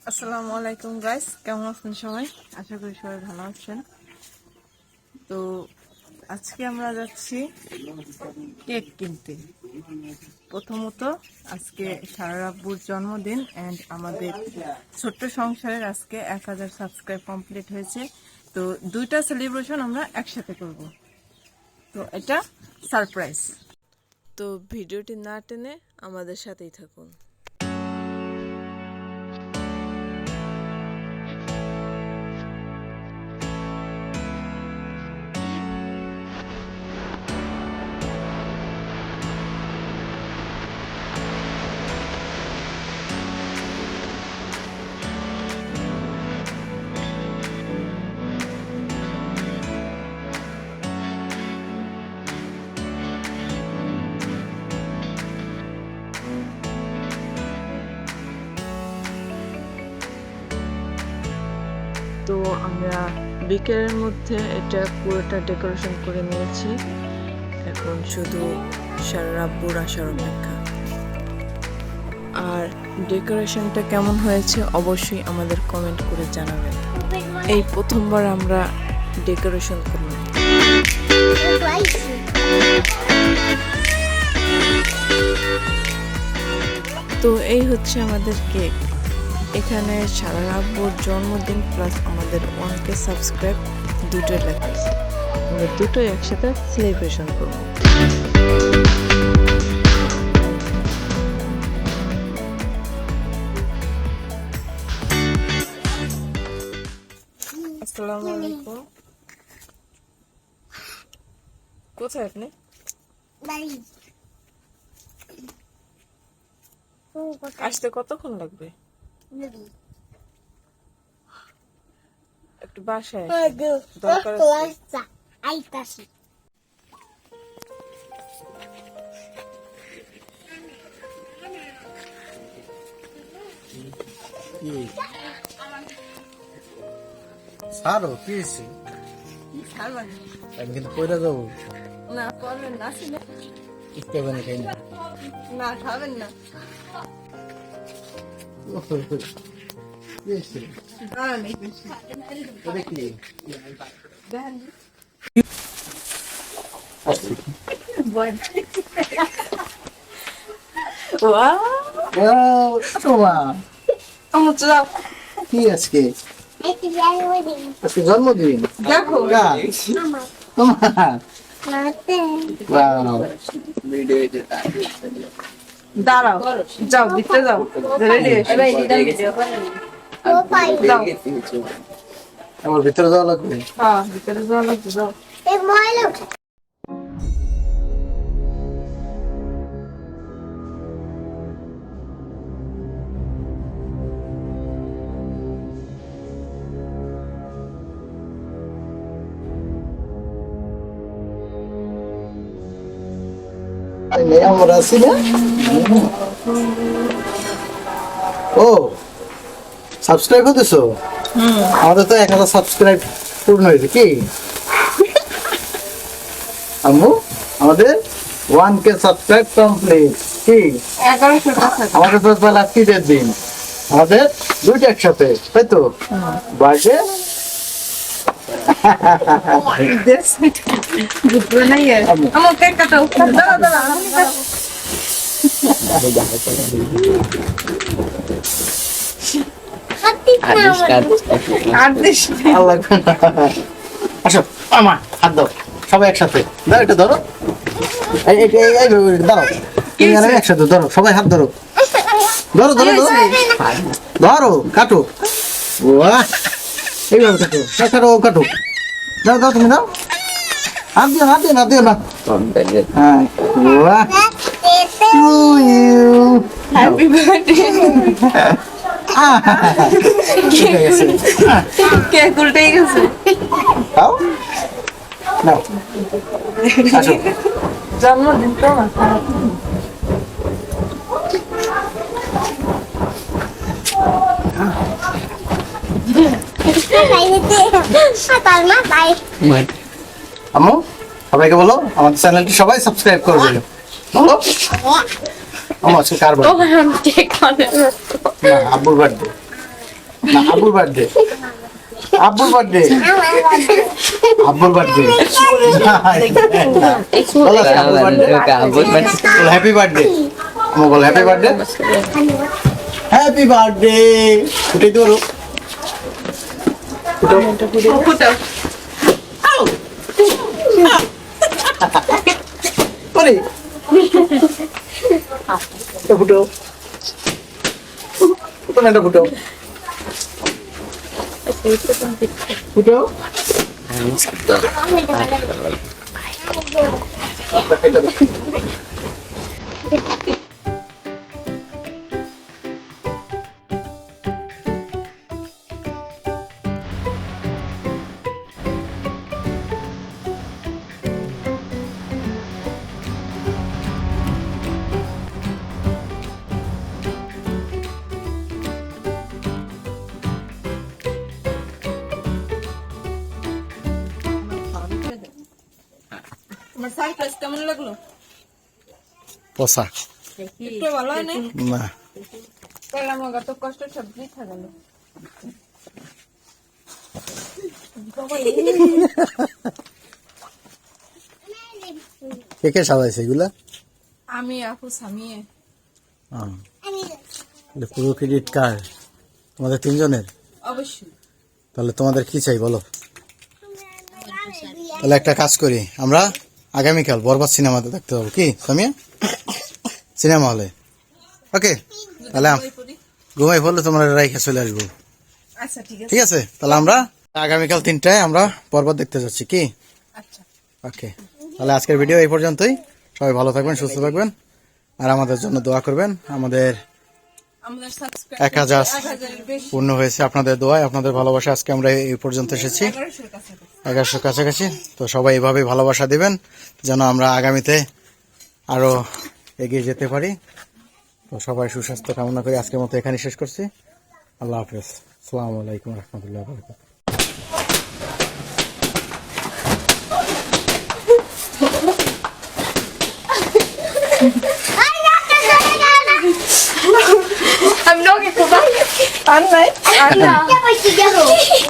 আসসালামু আলাইকুম গাইস, কেমন আছেন সবাই? আশা করি সবাই ভালো আছেন। তো আজকে আমরা যাচ্ছি কেক কিনতে। প্রথমত আজকে সারা আব্বুর জন্মদিন এন্ড আমাদের ছোট্ট সংসারের আজকে 1000 সাবস্ক্রাইব কমপ্লিট হয়েছে। তো দুইটা সেলিব্রেশন আমরা একসাথে করব। তো এটা সারপ্রাইজ। তো ভিডিওটি না টেনে আমাদের সাথেই থাকুন। তো আমরা বিকেলের মধ্যে এটা পুরোটা ডেকোরেশন করে নিয়েছি। এখন শুধু সারা আব্বুর আসার অপেক্ষা। আর ডেকোরেশনটা কেমন হয়েছে অবশ্যই আমাদের কমেন্ট করে জানাবেন। এই প্রথমবার আমরা ডেকোরেশন করলাম। তো এই হচ্ছে আমাদের কেক। এখানে সারা আব্বুর জন্মদিন প্লাস আমাদের 1K সাবস্ক্রাইব দুটোই লেখা আছে। আমরা দুটোই একসাথে সেলিব্রেশন করব। আসসালামু আলাইকুম। কোথায় আপনি? আসতে কতক্ষণ লাগবে? একটু বাসায় দরকার আছে। ছাড়ো কি হয়েছে? আমি কিন্তু পয়রা যাবো না করবেন না, একটু ওখানে খাই না। না খাবেন না। কি হয়েছে? ওটা কি? কি আজকে আজকে জন্মদিন? দেখো তোমার দাঁড়াও, যাও ভিতরে যাও, রেডি আমার ভিতরে যাওয়া লাগবে। হ্যাঁ ভিতরে যাওয়া লাগবে, যাও। আমরা আছি না? ও সাবস্ক্রাইব হতেছো? আমাদের তো 1000 সাবস্ক্রাইব পূর্ণ হয়েছে। কি আম্মু আমাদের 1K সাবস্ক্রাইব কমপ্লিট। কি 1100 টাকা। আমাদের তো বেলা ঈদের দিন আমাদের দুইটা একসাথে, তাই তো? বার্থডে ভিতরে নাই আর আমার কেক কাটাও। দাঁড়া দাঁড়া, আসো আমা হাত দাও সবাই একসাথে। দাও এটা ধরো, দাঁড়াও তুমি আর আমি একসাথে ধরো, সবাই হাত ধরো, ধরো ধরো ধরো ধরো, কাটো। বাহ, এইভাবে কাটো, কাটো কাটো, দাও দাও তুমি দাও, হাত দিও হাত দিও না, দিও না। হ্যাঁ বাহ, to you happy birthday. Cake উল্টে গেছে। খাও নাও, আসো। জন্মদিন তো না। আম্মু সবাইকে বলো আমাদের চ্যানেলটি সবাই সাবস্ক্রাইব করবে। বলো আমার আজকে কার বার্থডে? ও কেক কাটে। না আব্বুর বার্থডে। আব্বুর বার্থডে আব্বুর বার্থডে আব্বুর বার্থডে হ্যাপি বার্থডে বল হ্যাপি বার্থডে হ্যাপি বার্থডে ফুটাই তো ফুটাও পরে ফুটো ফুটো না ফুটো ফুটো তোমার সারপ্রাইজ কেমন লাগলো? পোষা একটু ভালো হয় না? না তাহলে আমার তো কষ্ট সব বৃথা গেল। কে কে সাজাইছে এগুলা? আমি আপু সামিয়ে। পুরো ক্রেডিট কার্ড তোমাদের তিনজনের? অবশ্যই। তাহলে তোমাদের কি চাই বলো? তাহলে একটা কাজ করি, আমরা আগামীকাল বরবাদ সিনেমাতে দেখতে পাবো কি সামিয়া? সিনেমা হলে ওকে? তাহলে ঘুমাই পড়লে তোমরা রাইখা চলে আসবো। আচ্ছা ঠিক আছে। ঠিক আছে, তাহলে আমরা আগামীকাল 3টায় আমরা বরবাদ দেখতে যাচ্ছি কি? আচ্ছা ওকে, তাহলে আজকের ভিডিও এই পর্যন্তই। সবাই ভালো থাকবেন, সুস্থ থাকবেন, আর আমাদের জন্য দোয়া করবেন। আমাদের 1000 পূর্ণ হয়েছে আপনাদের দোয়ায়, আপনাদের ভালোবাসা। আজকে আমরা এই পর্যন্ত এসেছি 1100 কাছাকাছি। তো সবাই এভাবে ভালোবাসা দিবেন যেন আমরা আগামীতে আরো এগিয়ে যেতে পারি। তো সবাই সুস্বাস্থ্য কামনা করি আজকের মতো এখানে শেষ করছি। আল্লাহ হাফেজ। আসসালামু আলাইকুম রহমতুল্লাহ বারাকাতুহু। I'm not going to go back. I'm not.